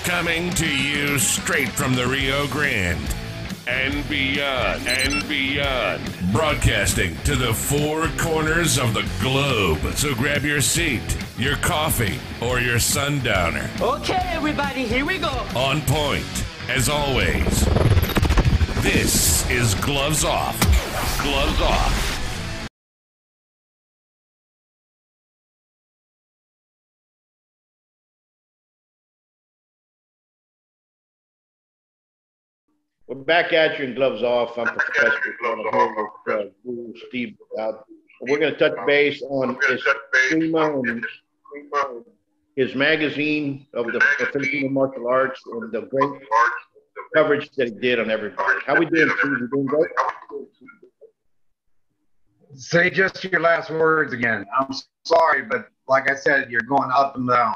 Coming to you straight from the Rio Grande and beyond. Broadcasting to the four corners of the globe. So grab your seat, your coffee, or your sundowner. Okay, everybody, here we go. On point, as always. This is Gloves Off. Gloves Off. We're back at you in Gloves Off. I'm Professor Buitrón, Guro Steven K. We're going to touch base on his Prima and his magazine of the Filipino martial arts and the great coverage that he did on everybody. How we doing, Steve? You doing great? Say just your last words again. I'm sorry, but like I said, you're going up and down.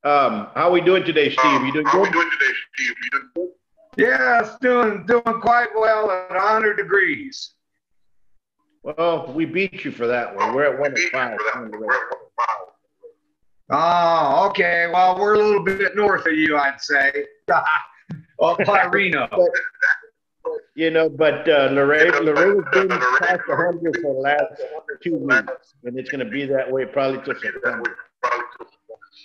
How are we doing today, Steve? You doing good? Yes, doing quite well at 100 degrees. Well, we beat you for that one. We're at 105. Oh, okay. Well, we're a little bit north of you, I'd say. Up by Reno. But Laredo's been past 100 for the last 2 weeks, and it's going to be that way probably till September.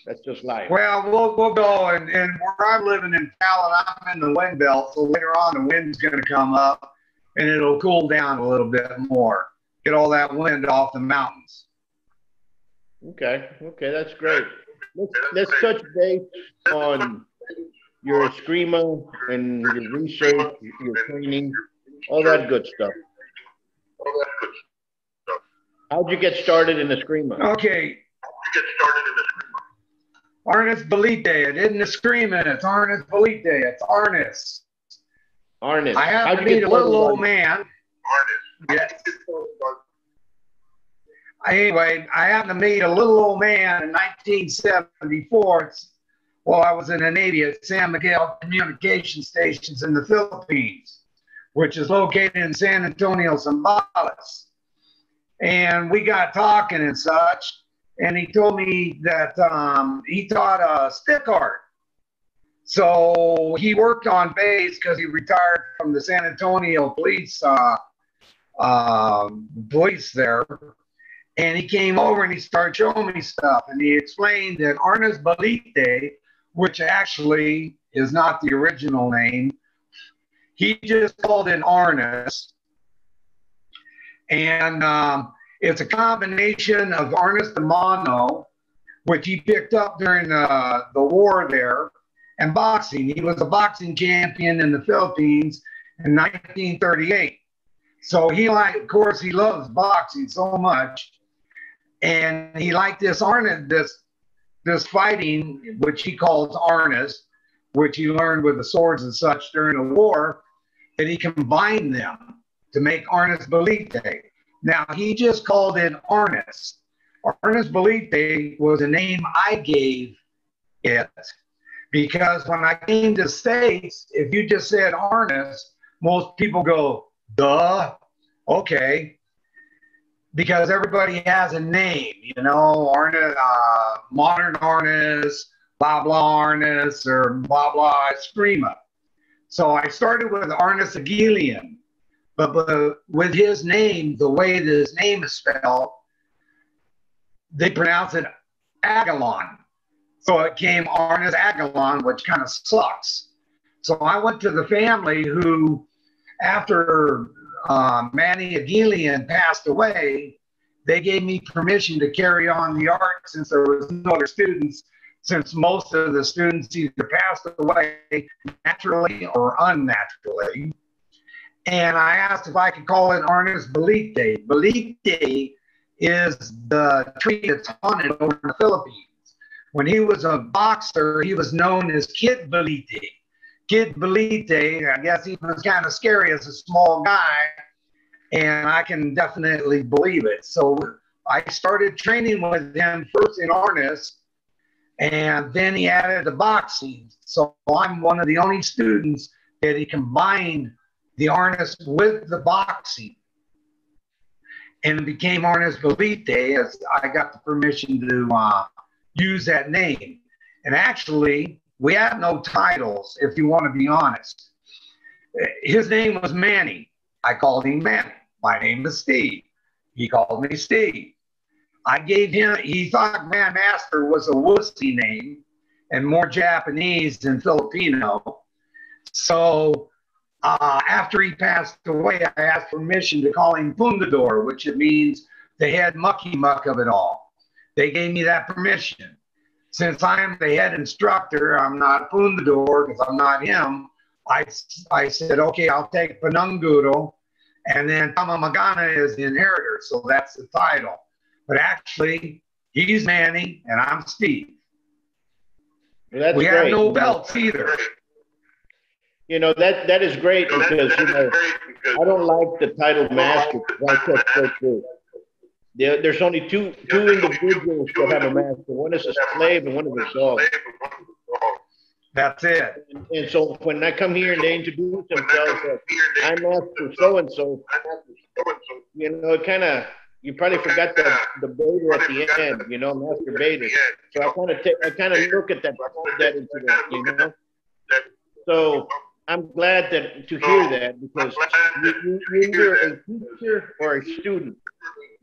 That's just life. Well, we'll go, and where I'm living in Fallon, I'm in the wind belt, so later on the wind's going to come up, and it'll cool down a little bit more. Get all that wind off the mountains. Okay, that's great. Let's touch base on your Eskrima and your research, your training, all that good stuff. How'd you get started in Eskrima? Okay. Arnis Balite. It isn't Eskrima. It's Arnis Balite. It's Arnis. Arnis. I have to meet a little old man. Arnis. Yes. Anyway, I happened to meet a little old man in 1974 while I was in the Navy at San Miguel Communication Stations in the Philippines, which is located in San Antonio, Zambales. And we got talking and such. And he told me that he taught stick art. So he worked on base because he retired from the San Antonio police there. And he came over and he started showing me stuff. And he explained that Arnis Balite, which actually is not the original name, he just called it Arnis. And it's a combination of Arnis de Mano, which he picked up during the war there, and boxing. He was a boxing champion in the Philippines in 1938. So of course, he loves boxing so much. And he liked this Arnis, this fighting, which he calls Arnis, which he learned with the swords and such during the war, that he combined them to make Arnis Balite. Now, he just called it Arnis. Arnis Balite was a name I gave it because when I came to the States, if you just said Arnis, most people go, duh, okay. Because everybody has a name, Arnis, modern Arnis, blah, blah Arnis, or blah, blah Eskrima. So I started with Arnis Aguilian. But with his name, the way that his name is spelled, they pronounce it Aguilon. So it came Arnis Aguilon, which kind of sucks. So I went to the family who, after Manny Aguilian passed away, they gave me permission to carry on the art since there was no other students, since most of the students either passed away naturally or unnaturally. And I asked if I could call it Arnis Balite. Balite is the tree that's haunted over in the Philippines. When he was a boxer, he was known as Kid Balite. Kid Balite, I guess he was kind of scary as a small guy, and I can definitely believe it. So I started training with him first in Arnis, and then he added the boxing. So I'm one of the only students that he combined the Arnis with the boxing, and it became Arnis Balite as I got the permission to use that name. And actually, We had no titles, if you want to be honest. His name was Manny. I called him Manny. My name is Steve. He called me Steve. I gave him, he thought Grandmaster was a wussy name and more Japanese than Filipino. So after he passed away, I asked permission to call him Fundador, which it means the head mucky muck of it all. They gave me that permission. Since I'm the head instructor, I'm not Fundador because I'm not him. I said, okay, I'll take Punong Guro, and then Tamamagana is the inheritor, so that's the title. But actually, he's Manny, and I'm Steve. Well, we have no belts either. You know, that is great because, you know, I don't like the title master because I said so true. There's only two individuals that have a master. One is a slave and one is a dog. That's it. And so when I come here and they introduce themselves as I'm Master so-and-so, you know, it kind of, you probably forgot the Bader at the end, you know, Master Bader. So I kind of look at that into that, you know. So I'm glad to hear that because you're either a teacher or a student.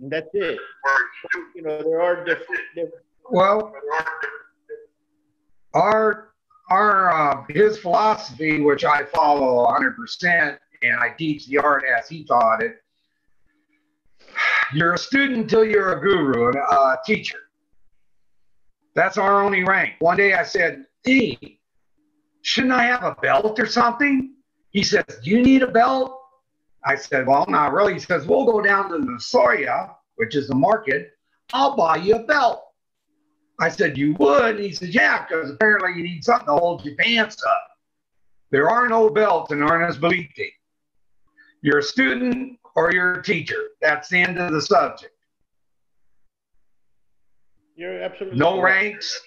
And that's it. You know, there are different. Well, his philosophy, which I follow 100%, and I teach the art as he taught it. You're a student until you're a guru, a teacher. That's our only rank. One day I said, hey, shouldn't I have a belt or something? He says, do you need a belt? I said, well, not really. He says, we'll go down to the Soya, which is the market. I'll buy you a belt. I said, you would? And he said, yeah, because apparently you need something to hold your pants up. There are no belts in Arnis Balite. You're a student or you're a teacher. That's the end of the subject. You're absolutely no right. ranks,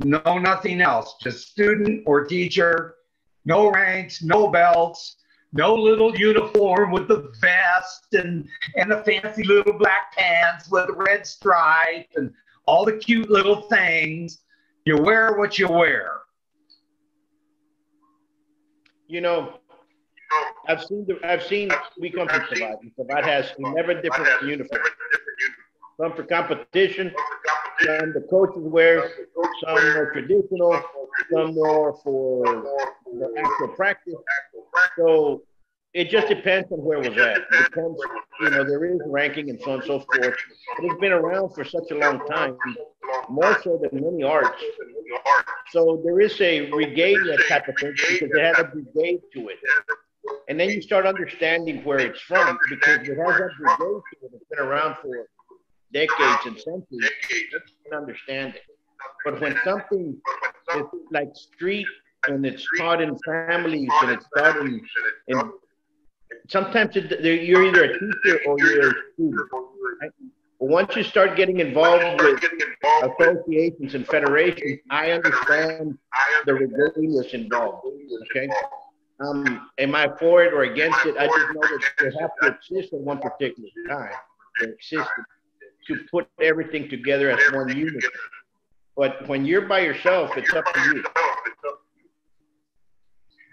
no nothing else. Just student or teacher. No ranks, no belts. No little uniform with the vest and the fancy little black pants with a red stripe and all the cute little things. You wear what you wear. You know, I've seen. We come from Savat. Savat has 11 different uniforms. Some for competition, some the coaches wear, some more traditional, some more for the actual practice. So it just depends on where it was at. It depends, you know, there is ranking and so on and so forth. But it's been around for such a long time, more so than many arts. So there is a regalia type of thing because they have a brigade to it. And then you start understanding where it's from because it has that brigade to it. It's been around for decades and centuries. You can understand it. But when something is like street and it's taught in families and it's taught in sometimes you're either a teacher or you're a student. Right? But once you start getting involved with associations and federations, I understand the regalias involved. Okay. Am I for it or against it? I just know that they have to exist at one particular time. They exist to put everything together as one unit. But when you're by yourself, it's up to you.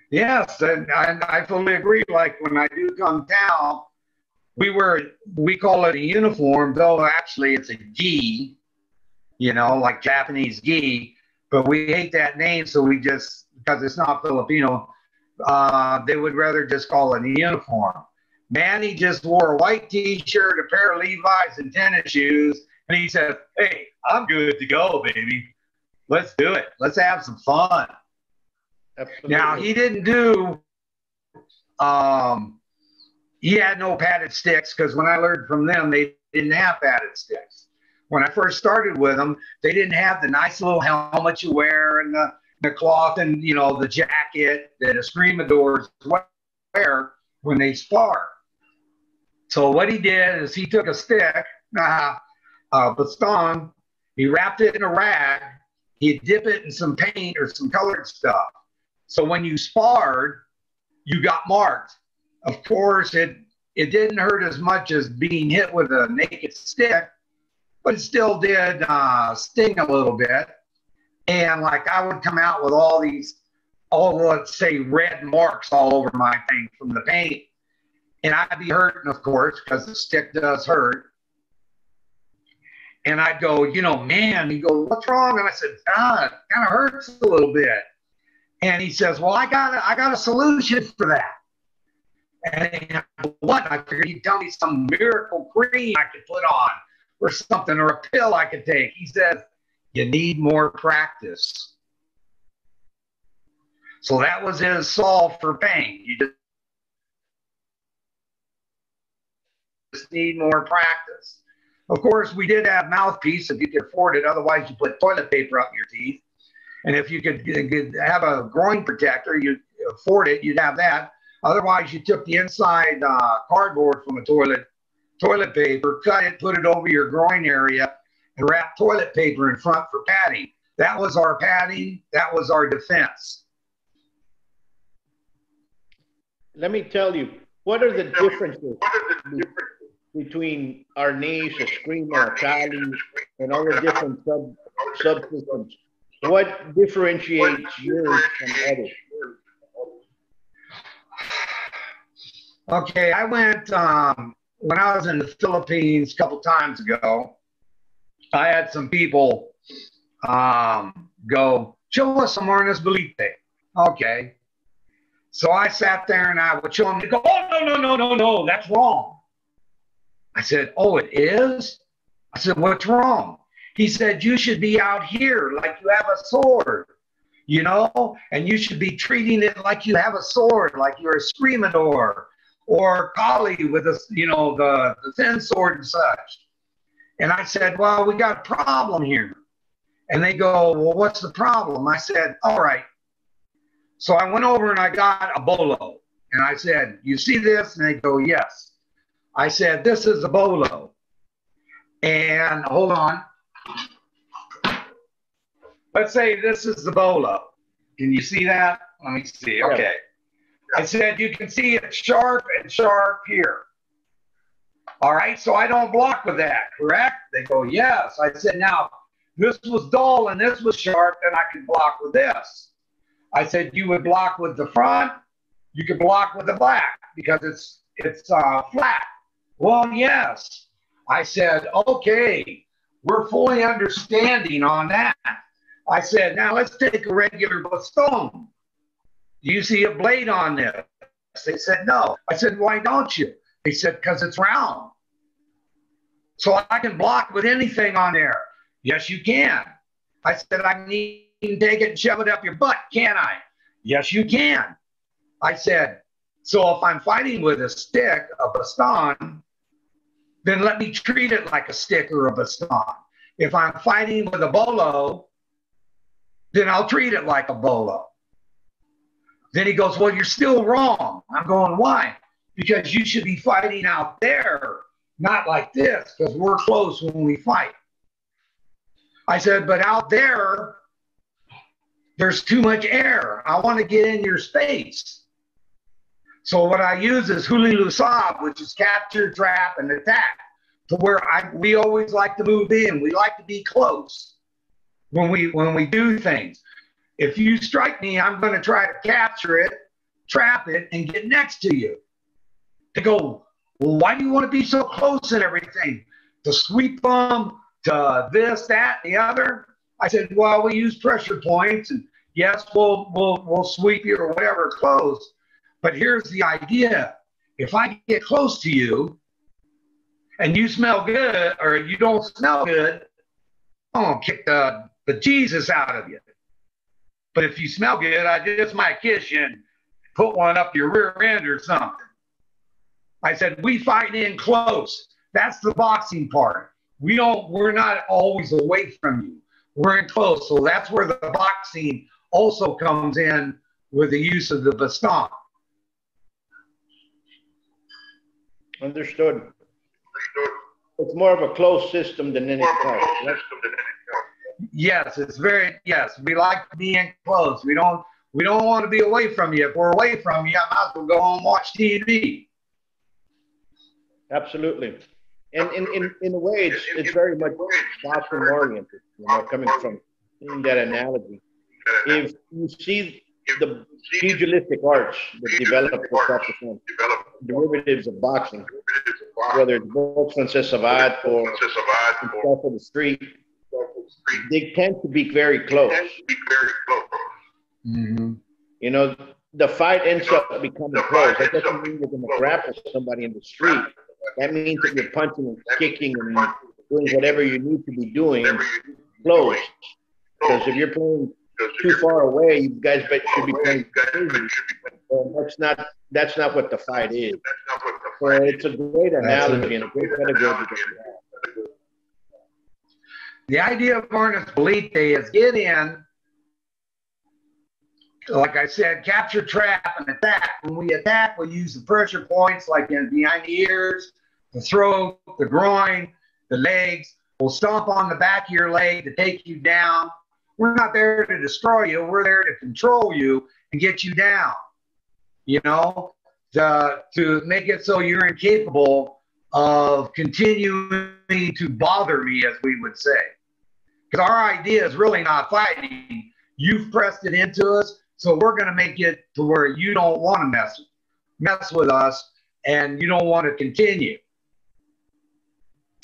Yes, and I fully agree. Like when I do come down, we call it a uniform, though actually it's a gi, you know, like Japanese gi. But we hate that name, so we just, because it's not Filipino, they would rather just call it a uniform. Manny just wore a white t-shirt, a pair of Levi's, and tennis shoes, and he said, hey, I'm good to go, baby. Let's do it. Let's have some fun. Absolutely. Now, he didn't do, he had no padded sticks because when I learned from them, they didn't have padded sticks. When I first started with them, they didn't have the nice little helmet you wear and the cloth and, you know, the jacket that escrimadors wear when they spar. So what he did is he took a stick, a baston, he wrapped it in a rag, he'd dip it in some paint or some colored stuff. So when you sparred, you got marked. Of course, it didn't hurt as much as being hit with a naked stick, but it still did sting a little bit. And like I would come out with all these, let's say, red marks all over my thing from the paint. And I'd be hurting, of course, because the stick does hurt. And I'd go, you know, man, he goes, what's wrong? And I said, it kind of hurts a little bit. And he says, well, I got a solution for that. And what? I figured he'd tell me some miracle cream I could put on or something, or a pill I could take. He says, you need more practice. So that was his solve for pain. You just need more practice. Of course, we did have mouthpiece if you could afford it. Otherwise, you put toilet paper up your teeth. And if you could have a groin protector, you afford it, you'd have that. Otherwise, you took the inside cardboard from a toilet paper, cut it, put it over your groin area, and wrap toilet paper in front for padding. That was our padding. That was our defense. Let me tell you, what are the differences between Arnis, a Screamer, a Cali, and all the different subsystems? What differentiates yours from others? Okay, I went, when I was in the Philippines a couple times ago, I had some people go, show us some Arnis Balite. Okay. So I sat there and I would show them, they go, oh, no, that's wrong. I said, oh, it is? I said, what's wrong? He said, you should be out here like you have a sword, you know, and you should be treating it like you have a sword, like you're a screamador or Kali with a, you know, the thin sword and such. And I said, well, we got a problem here. And they go, well, what's the problem? I said, all right. So I went over and I got a bolo. And I said, you see this? And they go, yes. I said, this is a bolo. And hold on. Let's say this is the bolo. Can you see that? Let me see. Okay. I said, you can see it sharp and sharp here. All right. So I don't block with that, correct? They go, yes. I said, now, this was dull and this was sharp, and I could block with this. I said, you would block with the front. You could block with the back because it's flat. Well, yes. I said, okay, we're fully understanding on that. I said, now let's take a regular baston. Do you see a blade on this? They said, no. I said, why don't you? They said, because it's round. So I can block with anything on there. Yes, you can. I said, I can even take it and shove it up your butt, can't I? Yes, you can. I said, so if I'm fighting with a stick, a baston, then let me treat it like a stick or a baston. If I'm fighting with a bolo, then I'll treat it like a bolo. Then he goes, well, you're still wrong. I'm going, why? Because you should be fighting out there, not like this, because we're close when we fight. I said, but out there, there's too much air. I want to get in your space. So what I use is huli-lusab, which is capture, trap, and attack, to where we always like to move in. We like to be close when we do things. If you strike me, I'm going to try to capture it, trap it, and get next to you. They go, well, why do you want to be so close and everything? To sweep them, to this, that, the other. I said, well, we use pressure points, and yes, we'll sweep you or whatever close. But here's the idea. If I get close to you and you smell good or you don't smell good, I'm going to kick the Jesus out of you. But if you smell good, I just might kiss you and put one up your rear end or something. I said, we fight in close. That's the boxing part. We're not always away from you. We're in close. So that's where the boxing also comes in with the use of the baston. Understood. It's more of a closed system than anything else. Yes, yes, we like to be in close. We don't want to be away from you. If we're away from you, I might as well go home and watch TV. Absolutely. And in a way, it's very much boxing oriented, you know, coming from in that analogy. If you see the pugilistic arts that developed for self-defense, derivatives of boxing, whether it's boxe française savate or stuff of the street, they tend to be very close. Mm-hmm. You know, the fight ends up becoming close. That doesn't mean you're going to grapple somebody in the street. That means that you're punching and kicking and doing whatever you need to be doing close. Because if you're playing too far away, you guys should be playing crazy. That's not what the fight is. So it's a great analogy and a great pedagogy. The idea of Arnis Balite is get in, like I said, capture, trap, and attack. When we attack, we use the pressure points like behind the ears, the throat, the groin, the legs. We'll stomp on the back of your leg to take you down. We're not there to destroy you. We're there to control you and get you down, you know, to make it so you're incapable of continuing to bother me, as we would say. Because our idea is really not fighting. You've pressed it into us, so we're going to make it to where you don't want to mess with us and you don't want to continue.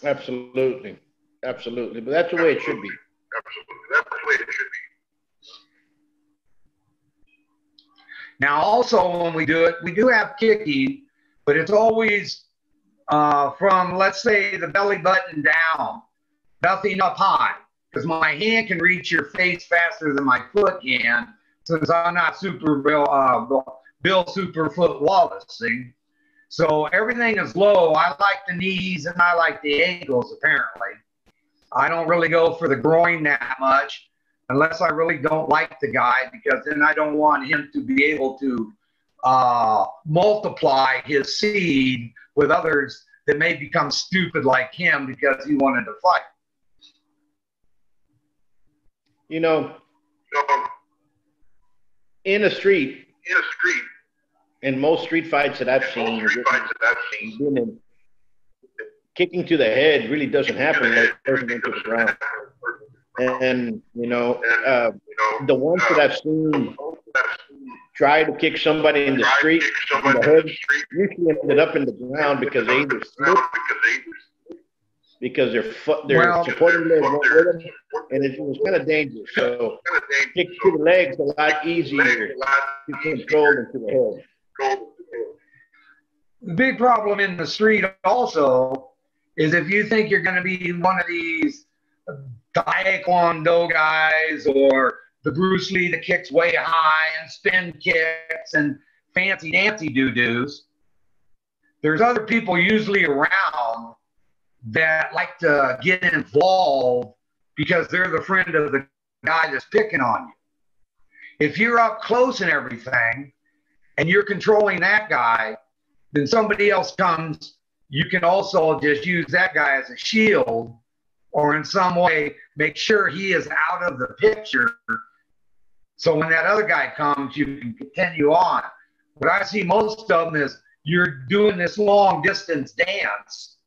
Absolutely. Absolutely. But that's the way it should be. Now, also, when we do it, we do have kicking, but it's always from, let's say, the belly button down, nothing up high, because my hand can reach your face faster than my foot can, since I'm not Bill Superfoot Wallace, see? So everything is low. I like the knees and I like the ankles, apparently. I don't really go for the groin that much unless I really don't like the guy, because then I don't want him to be able to multiply his seed with others that may become stupid like him because he wanted to fight. You know, in a street, in most street fights that I've seen, kicking to the head really doesn't happen like person into the ground. And, you know, the ones that I've seen try to kick somebody in the street, in the head, usually ended up in the ground because they either slipped, because their supporting leg won't with them, and it was kind of dangerous. So kick to the legs a lot easier to control than to the head. The big problem in the street also is if you think you're going to be one of these Taekwondo guys or the Bruce Lee that kicks way high and spin kicks and fancy dancy doo-doos, there's other people usually around that like to get involved because they're the friend of the guy that's picking on you. If you're up close and everything and you're controlling that guy, then somebody else comes, you can also just use that guy as a shield or in some way make sure he is out of the picture. So when that other guy comes, you can continue on. What I see most of them is you're doing this long distance dance.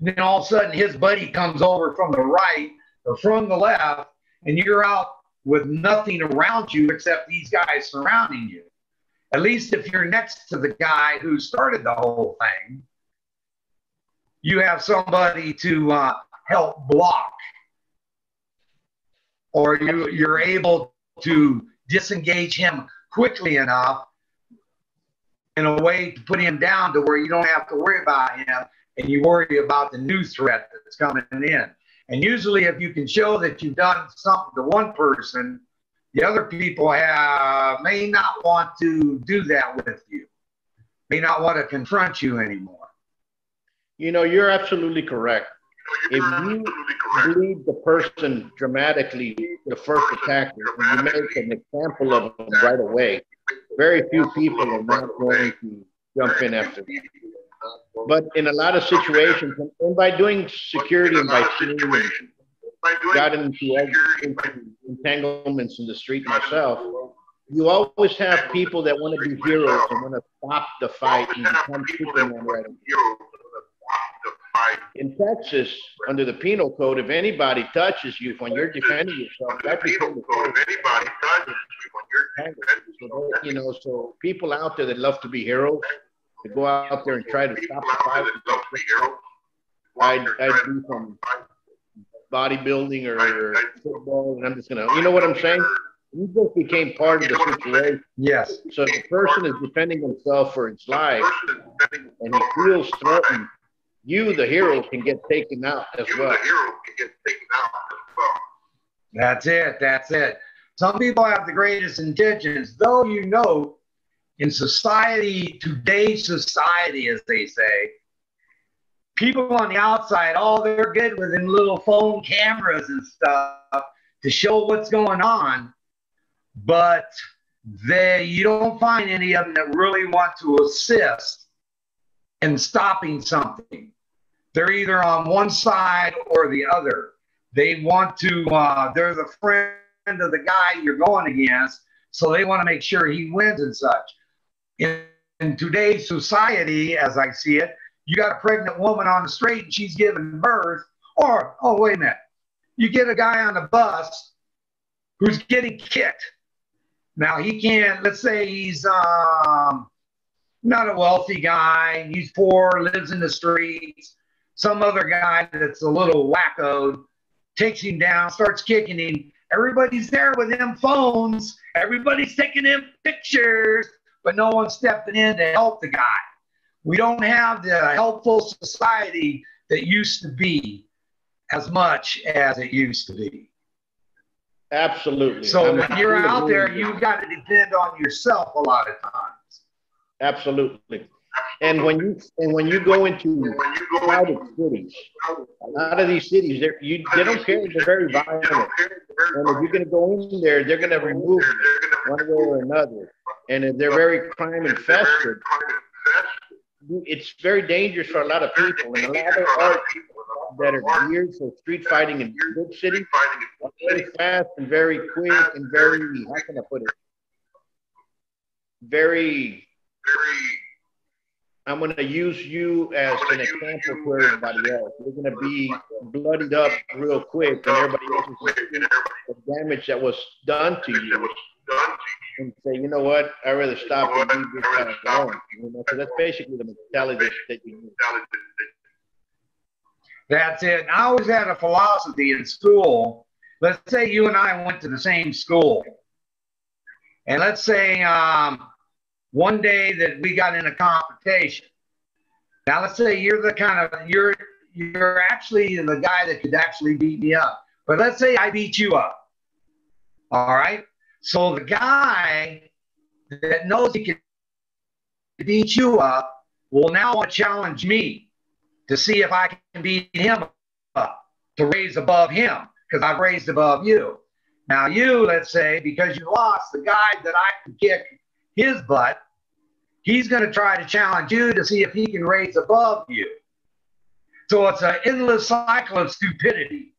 And then all of a sudden his buddy comes over from the right or from the left, and you're out with nothing around you except these guys surrounding you. At least if you're next to the guy who started the whole thing, you have somebody to help block. Or you're able to disengage him quickly enough in a way to put him down to where you don't have to worry about him and you worry about the new threat that's coming in. And usually if you can show that you've done something to one person, the other people may not want to do that with you, may not want to confront you anymore. You know, you're absolutely correct. If you bleed the person dramatically, the first attacker, and you make an example of them right away, very few people are not going to jump in after that. But in a lot of situations, and by doing security and by seeing, got into entanglements in the street myself, you always have people that want to be heroes and want to stop the fight and become Superman right away. In in Texas, under the penal code, if anybody touches you when you're defending yourself, that becomes you know, so people out there that love to be heroes, to go out there and try to stop the fight. I do some bodybuilding or football, and I'm just gonna, you know what I'm saying? You just became part of the situation. Yes. So the person is defending himself for his life, and he feels threatened. You, the hero, can get taken out as well. That's it. That's it. Some people have the greatest intentions, though, you know, in society, today's society, as they say, people on the outside, oh, they're good with them little phone cameras and stuff to show what's going on, but you don't find any of them that really want to assist in stopping something. They're either on one side or the other. They want to, they're the friend of the guy you're going against, so they want to make sure he wins and such. In today's society, as I see it, you got a pregnant woman on the street and she's giving birth, or, oh, wait a minute, you get a guy on the bus who's getting kicked. Now, he can't, let's say he's not a wealthy guy, he's poor, lives in the streets. Some other guy that's a little wacko takes him down, starts kicking him. Everybody's there with them phones. Everybody's taking them pictures, but no one's stepping in to help the guy. We don't have the helpful society that used to be as much as it used to be. Absolutely. So when you're out there, you've got to depend on yourself a lot of times. Absolutely. And when you go into crowded cities, a lot of these cities, they don't care. They're very violent. And if you're going to go in there, they're going to remove you one way or another. And if they're very crime infested, it's very dangerous for a lot of people. And a lot of art that are geared for street fighting in big cities are very fast and very quick and very, how can I put it? Very, I'm going to use you as an example for everybody else. You're going to be bloodied up real quick, and everybody else is going to see the damage that was done to you and say, you know what, I'd rather stop and leave this guy alone. You know, so that's basically the mentality that you need. That's it. I always had a philosophy in school. Let's say you and I went to the same school. And let's say one day that we got in a competition. Now let's say you're the kind of, you're actually the guy that could actually beat me up. But let's say I beat you up. All right? So the guy that knows he can beat you up will now want to challenge me to see if I can beat him up, to raise above him, because I've raised above you. Now you, let's say, because you lost, the guy that I can kick his butt, he's going to try to challenge you to see if he can raise above you. So it's an endless cycle of stupidity.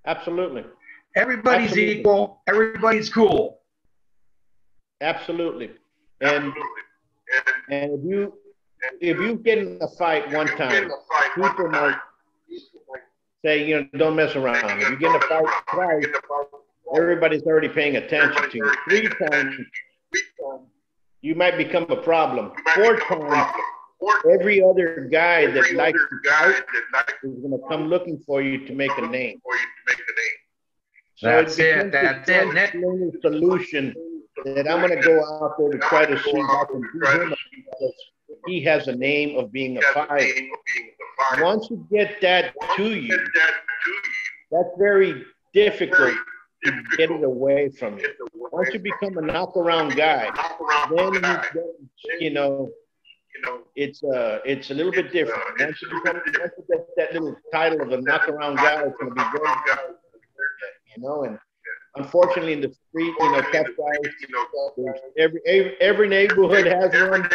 Absolutely. Everybody's equal. Everybody's cool. Absolutely. And if you get in a fight one time, people might say, you know, don't mess around. If you get in a fight twice, everybody's already paying attention to you. 3 times, you might become a problem. 4 times, every other guy that likes to fight is going to come looking for you to make a name. So that's it. That's it. Next solution that I'm going to go out there to try to see if I can beat him up because he has a name of being a fighter. Once you get that to you, that's very difficult to get it away from you. Once you become a knock-around guy, then you know it's a little bit different. Once you get that little title of a knock-around guy, it's going to be very good, you know. And unfortunately, in the street, you know, tough guys. Every neighborhood has one,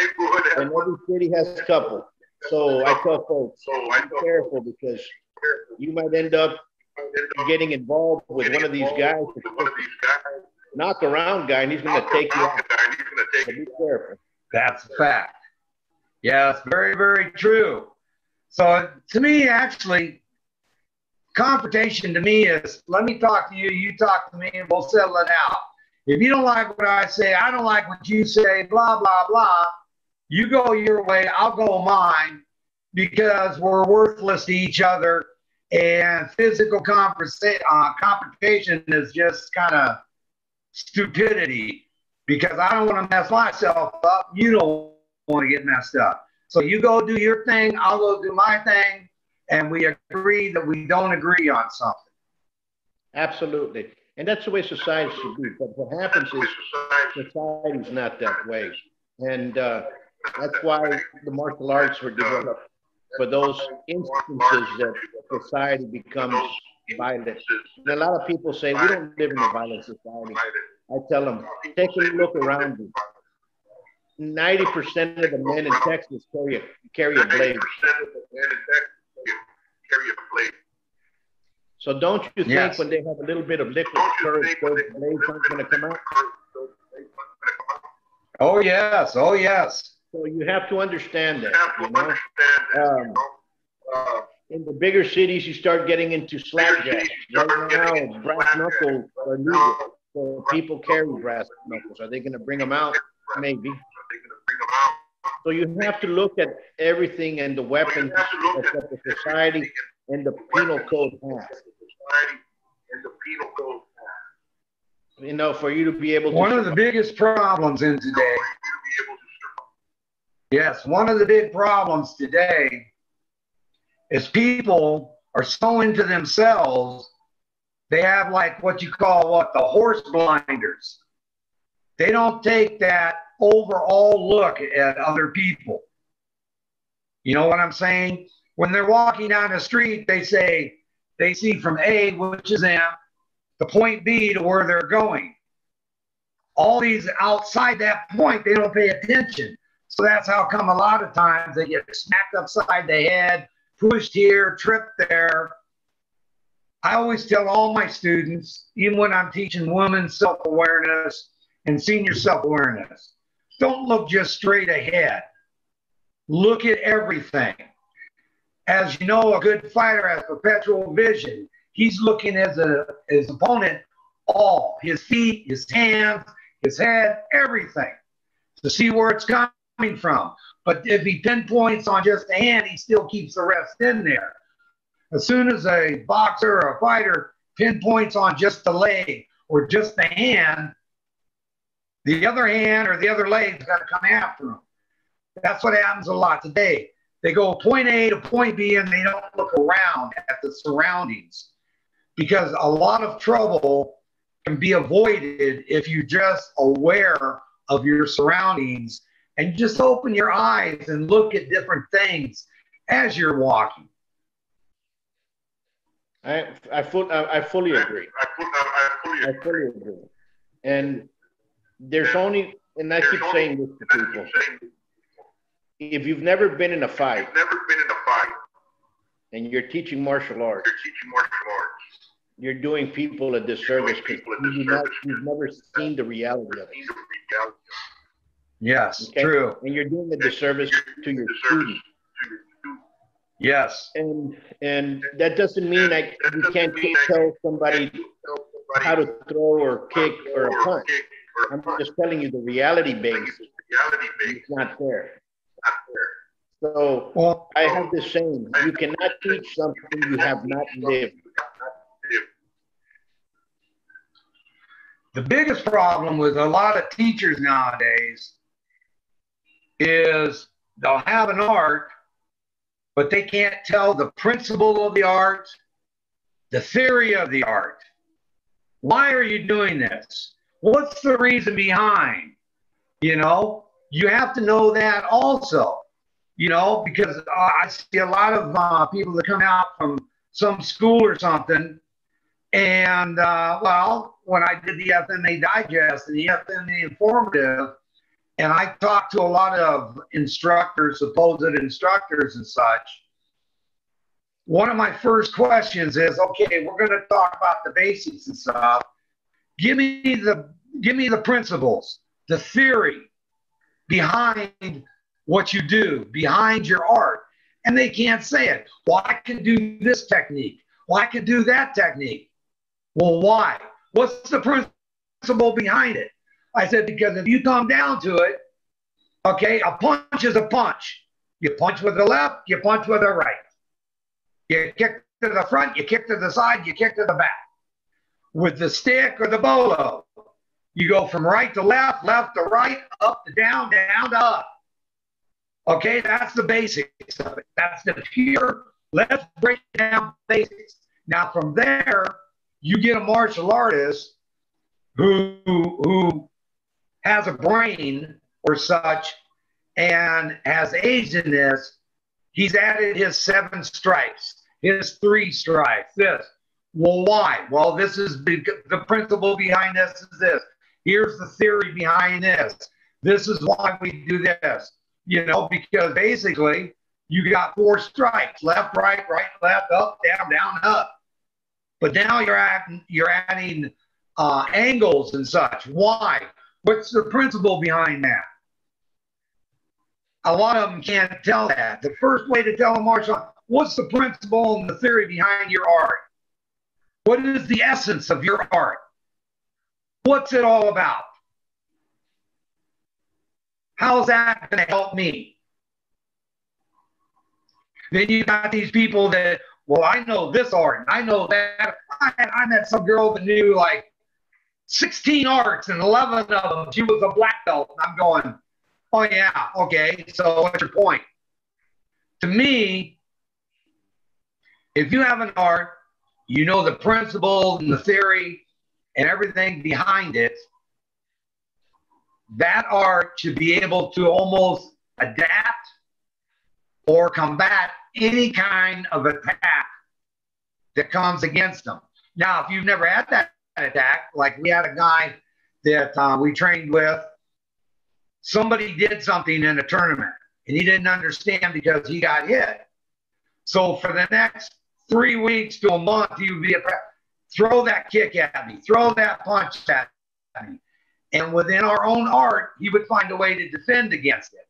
and every city has a couple. So I tell folks, be careful because you might end up getting involved with one of these guys, knock around guy, and he's going to take you out. So be careful. That's a fact. Yes, very, very true. So to me, actually, confrontation to me is, let me talk to you, you talk to me, and we'll settle it out. If you don't like what I say, I don't like what you say, blah, blah, blah. You go your way, I'll go mine, because we're worthless to each other. And physical confrontation is just kind of stupidity, because I don't want to mess myself up. You don't want to get messed up. So you go do your thing, I'll go do my thing, and we agree that we don't agree on something. Absolutely. And that's the way society should be. But what happens is society's not that way. And that's why the martial arts were developed, for those instances that society becomes violent. And a lot of people say, we don't live in a violent society. I tell them, take a look around you. 90% of the men in Texas carry a blade. So don't you think when they have a little bit of liquid courage, those blades aren't going to come out? Oh, yes. Oh, yes. So you have to understand that, you know. In the bigger cities, you start getting into slapjack. Right now, brass knuckles are legal. So people carry brass knuckles. Are they going to bring them out? Maybe. So you have to look at everything and the weapons that the society and the penal code has. You know, for you to be able to. One of the biggest problems in today. Yes, one of the big problems today is people are so into themselves, they have like what you call the horse blinders. They don't take that overall look at other people. You know what I'm saying? When they're walking down the street, they see from A, which is them, to point B to where they're going. All these outside that point, they don't pay attention. So that's how come a lot of times they get smacked upside the head, pushed here, tripped there. I always tell all my students, even when I'm teaching women's self-awareness and senior self-awareness, don't look just straight ahead. Look at everything. As you know, a good fighter has perpetual vision. He's looking at his opponent, all, his feet, his hands, his head, everything, to see where it's coming from. But if he pinpoints on just the hand, he still keeps the rest in there. As soon as a boxer or a fighter pinpoints on just the leg or just the hand or the other leg's got to come after him. That's what happens a lot today. They go point A to point B and they don't look around at the surroundings, because a lot of trouble can be avoided if you're just aware of your surroundings and just open your eyes and look at different things as you're walking. I fully agree. I fully agree. And there's only, and I keep saying this to people, if you've never been in a fight and you're teaching martial arts, you're doing people a disservice because you've never seen the reality of it. Yes, okay? True. And you're doing a disservice to your students. Yes. And that doesn't mean you can't tell somebody how to throw or kick or a punch. I'm just telling you the reality base is not there. So I have this saying, you cannot teach something you have not lived. The biggest problem with a lot of teachers nowadays is they'll have an art, but they can't tell the principle of the art, the theory of the art. Why are you doing this? What's the reason behind? You know, you have to know that also, you know, because I see a lot of people that come out from some school or something. And, well, when I did the FMA Digest and the FMA Informative, and I talked to a lot of instructors, supposed instructors and such, one of my first questions is, okay, we're going to talk about the basics and stuff. Give me the principles, the theory behind what you do, behind your art. and they can't say it. Well, I can do this technique. Well, I can do that technique. Well, why? What's the principle behind it? I said, because if you come down to it, okay, a punch is a punch. You punch with the left, you punch with the right. You kick to the front, you kick to the side, you kick to the back. With the stick or the bolo, you go from right to left, left to right, up to down, down to up. Okay, that's the basics of it. That's the pure, let's break down basics. Now from there, you get a martial artist who has a brain or such and has aged in this. He's added his 7 strikes, his 3 strikes, this. Well, why? Well, this is the principle behind this is this. Here's the theory behind this. This is why we do this. You know, because basically you got 4 strikes, left, right, right, left, up, down, down, up. But now you're adding angles and such. Why? What's the principle behind that? A lot of them can't tell that. The first way to tell a martial art, what's the principle and the theory behind your art? What is the essence of your art? What's it all about? How's that going to help me? Then you got these people that, well, I know this art, and I know that. I met some girl that knew like 16 arts, and 11 of them, she was a black belt. And I'm going, oh, yeah, okay, so what's your point? To me, if you have an art, you know the principle and the theory and everything behind it, that art should be able to almost adapt or combat any kind of attack that comes against them. Now, if you've never had that attack, like we had a guy that we trained with, somebody did something in a tournament and he didn't understand because he got hit. So for the next 3 weeks to a month, he would be throw that kick at me, throw that punch at me. And within our own art, he would find a way to defend against it.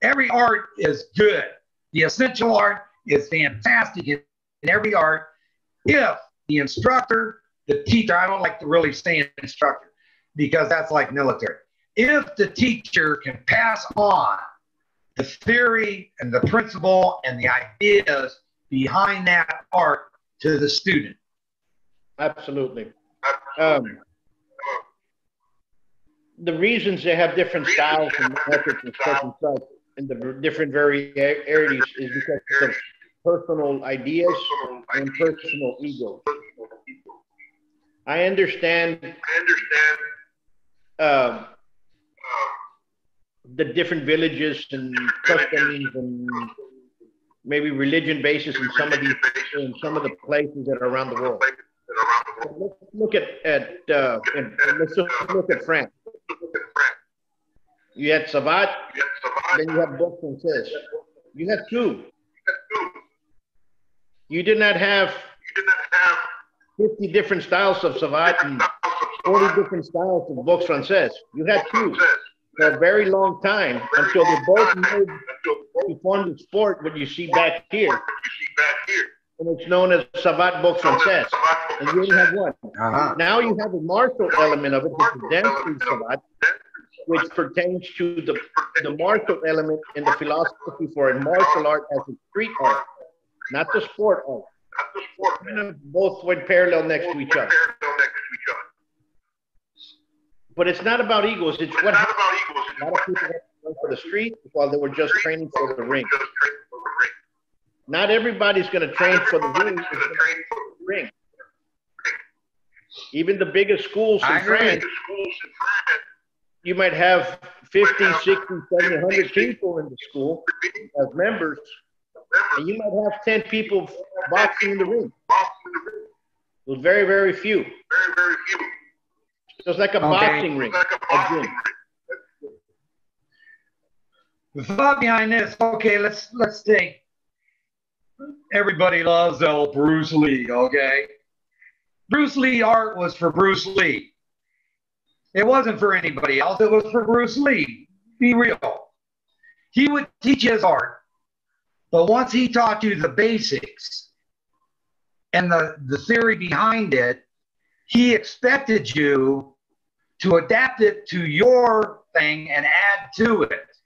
Every art is good. The essential art is fantastic in every art if the instructor, the teacher, I don't like to really say instructor because that's like military. If the teacher can pass on the theory and the principle and the ideas behind that art to the student. Absolutely. The reasons they have different styles and methods and such and the different varieties is because of personal ideas and personal ego. I understand the different villages and customs and maybe religion basis in some of the places that are around the world. So let's look at France. You had Savate, then you have Book Frances. You had 2. You did not have 50 different styles of Savate and 40 different styles of Book Frances. You had 2 for a very long time until they both made to form the sport, what you see back here. And it's known as Savate Book Frances. And you only have 1. Now you have a martial element of it, which is dancing Savate, which pertains to the martial element in the philosophy for a martial art as a street art, not the sport art. Both went parallel next to each other. But it's not about egos. It's what happened. A lot of people had to go for the street while they were just training for the ring. Not everybody's going to train for the ring. Even the biggest schools in France, you might have 50, 60, 70, 100 people in the school as members, and you might have 10 people boxing in the ring. It very, very few. So it's like a boxing ring. A gym. The thought behind this, okay, let's take, everybody loves Bruce Lee, okay? Bruce Lee art was for Bruce Lee. It wasn't for anybody else. It was for Bruce Lee. Be real. He would teach his art But once he taught you the basics and the theory behind it, he expected you to adapt it to your thing and add to it.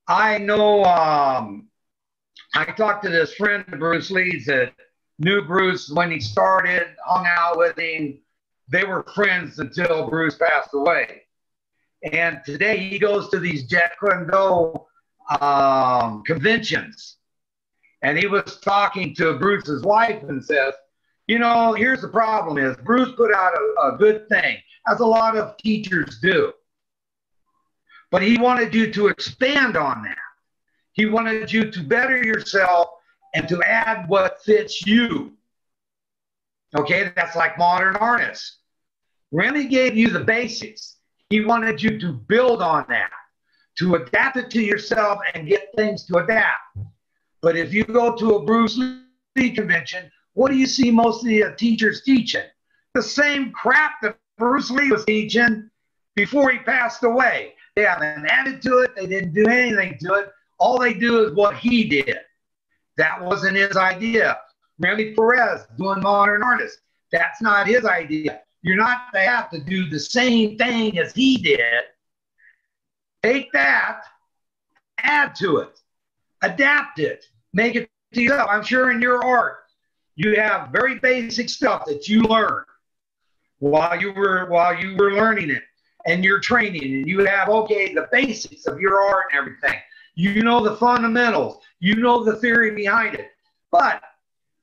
I know I talked to this friend of Bruce Lee's that knew Bruce when he started, hung out with him. They were friends until Bruce passed away. And today he goes to these Jeet Kune Do conventions. And he was talking to Bruce's wife and says, you know, here's the problem is Bruce put out a good thing, as a lot of teachers do. But he wanted you to expand on that. He wanted you to better yourself and to add what fits you. Okay, that's like modern artists. Remy gave you the basics. He wanted you to build on that, to adapt it to yourself and get things to adapt. But if you go to a Bruce Lee convention, what do you see most of the teachers teaching? The same crap that Bruce Lee was teaching before he passed away. They haven't added to it. They didn't do anything to it. All they do is what he did. That wasn't his idea. Remy Perez doing modern artists. That's not his idea. You're not to have to do the same thing as he did. Take that, add to it, adapt it, make it to yourself. I'm sure in your art, you have very basic stuff that you learned while you were learning it, and you're training, and you have, okay, the basics of your art and everything. You know the fundamentals. You know the theory behind it. But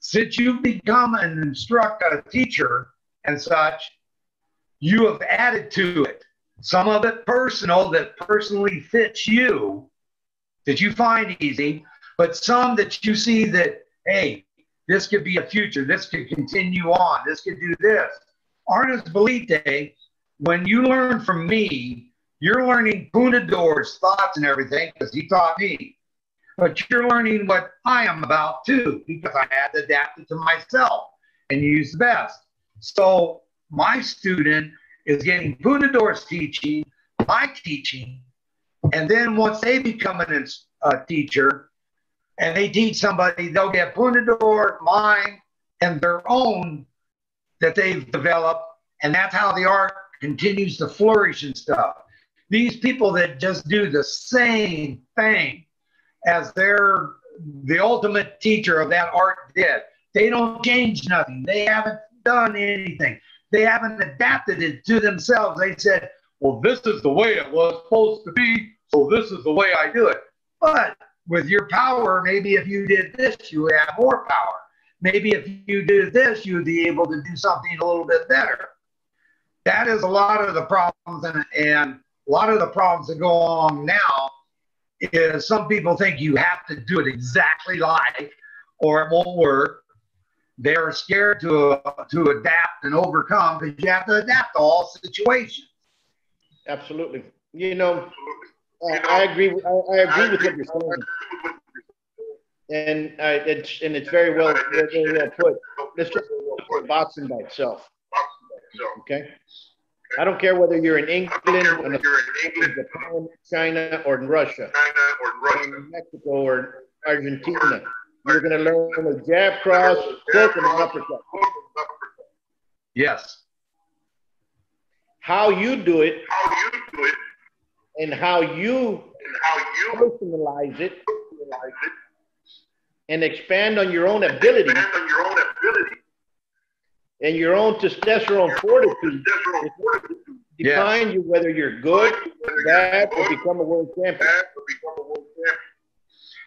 since you've become an instructor, a teacher, and such, you have added to it. Some of it personal that personally fits you, that you find easy, but some that you see that, hey, this could be a future. This could continue on. This could do this. Arnis Balite, when you learn from me, you're learning Punador's thoughts and everything because he taught me. But you're learning what I am about too, because I had to adapt it to myself and use the best. So my student is getting Punador's teaching, my teaching, and then once they become a teacher and they teach somebody, they'll get Punador, mine, and their own that they've developed, and that's how the art continues to flourish and stuff. These people that just do the same thing as the ultimate teacher of that art did, they don't change nothing. They haven't done anything. They haven't adapted it to themselves. They said, well, this is the way it was supposed to be, so this is the way I do it. But with your power, maybe if you did this, you would have more power. Maybe if you did this, you would be able to do something a little bit better. That is a lot of the problems, and a lot of the problems that go on now is some people think you have to do it exactly like, or it won't work. They're scared to adapt and overcome because you have to adapt to all situations. Absolutely. You know, I agree with what you're saying, and it's very well put. Let's just put boxing by itself. Okay. I don't care whether you're in England, Japan, China, or in Russia, or in Mexico, or Argentina. You're going to learn a jab, cross, hook, and an uppercut. Yes. How you do it, and how you personalize it, and expand on your own ability, and your own testosterone fortitude define you whether you're good, bad, or become a world champion.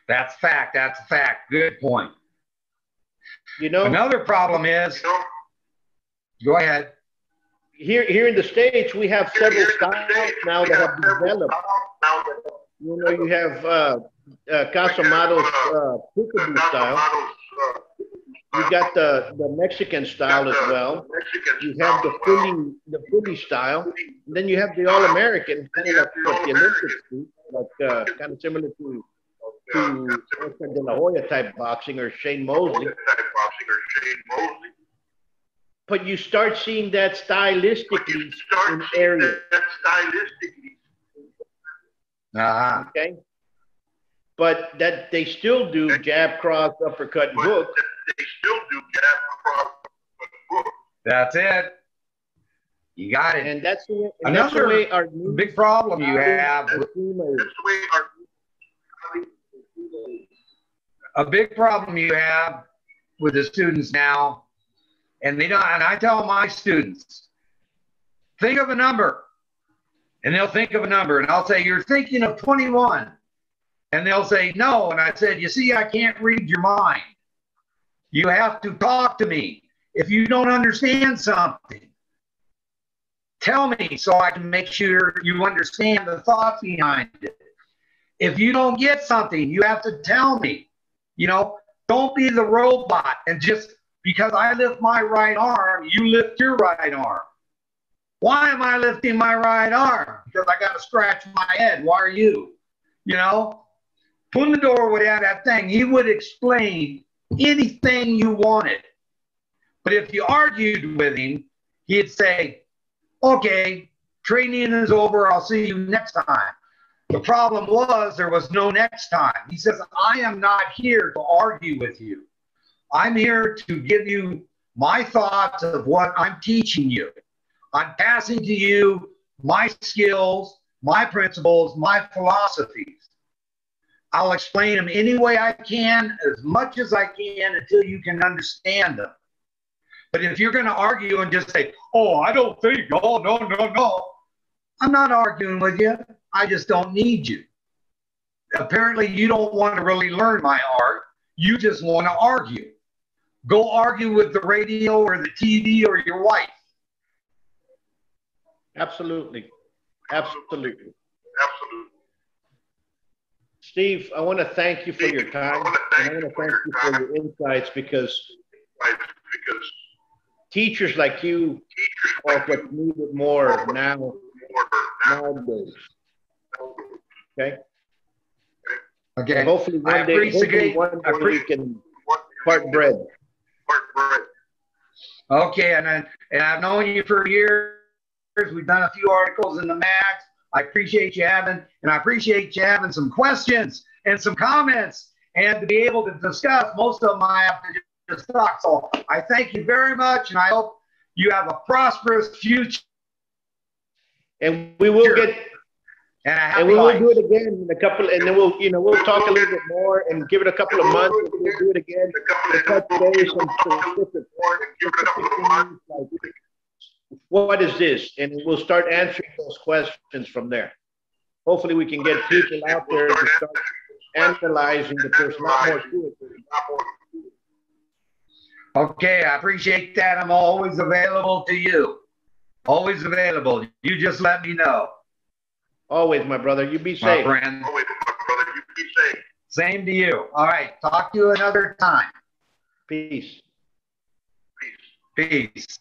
That's fact. That's a fact. Good point. You know, another problem is, go ahead. Here in the States, we have several styles now that have developed. You know, you have Casamado's peekaboo style. You got the Mexican style as well. You have the Philly style. And then you have the All-American, kind of like the Olympics, like kind of similar to Oscar De La Hoya type boxing or Shane Mosley. But you start seeing that stylistically in areas. Okay. but that they still do jab, cross, uppercut, and hook. That's it. You got it. And that's the way, Another way our big problem you have. A big problem you have with the students now, and they don't. And I tell my students, think of a number, and they'll think of a number, and I'll say, you're thinking of 21, and they'll say no, and I said, you see, I can't read your mind. You have to talk to me. If you don't understand something, tell me so I can make sure you understand the thought behind it. If you don't get something, you have to tell me. You know, don't be the robot and just because I lift my right arm, you lift your right arm. Why am I lifting my right arm? Because I got to scratch my head. Why are you? You know, Punong would have that thing. He would explain anything you wanted. But if you argued with him, he'd say, okay, training is over. I'll see you next time. The problem was there was no next time. He says, I am not here to argue with you. I'm here to give you my thoughts of what I'm teaching you. I'm passing to you my skills, my principles, my philosophies. I'll explain them any way I can, as much as I can, until you can understand them. But if you're going to argue and just say, oh, I don't think, oh, no, no, no. I'm not arguing with you. I just don't need you. Apparently, you don't want to really learn my art. You just want to argue. Go argue with the radio or the TV or your wife. Absolutely. Absolutely. Absolutely. Steve, I want to thank you for your time. And I want to thank you for your insights because teachers like you are what's needed more nowadays. Okay? Okay. And hopefully one day we can part bread. Okay, and I've known you for years. We've done a few articles in the Max. I appreciate you having, and I appreciate you having some questions and some comments and to be able to discuss. Most of them I have to just talk. So I thank you very much, and I hope you have a prosperous future. And we will get, and we will do it again in a couple, and then we'll talk a little bit more and give it a couple of months. And we'll do it again. We'll touch base on specific things like, what is this? And we'll start answering those questions from there. Hopefully we can get people out there to start analyzing that there's a lot more to it. Okay, I appreciate that. I'm always available to you. Always available. You just let me know. Always, my brother. You be safe. My friend. Always, my brother. You be safe. Same to you. All right. Talk to you another time. Peace. Peace.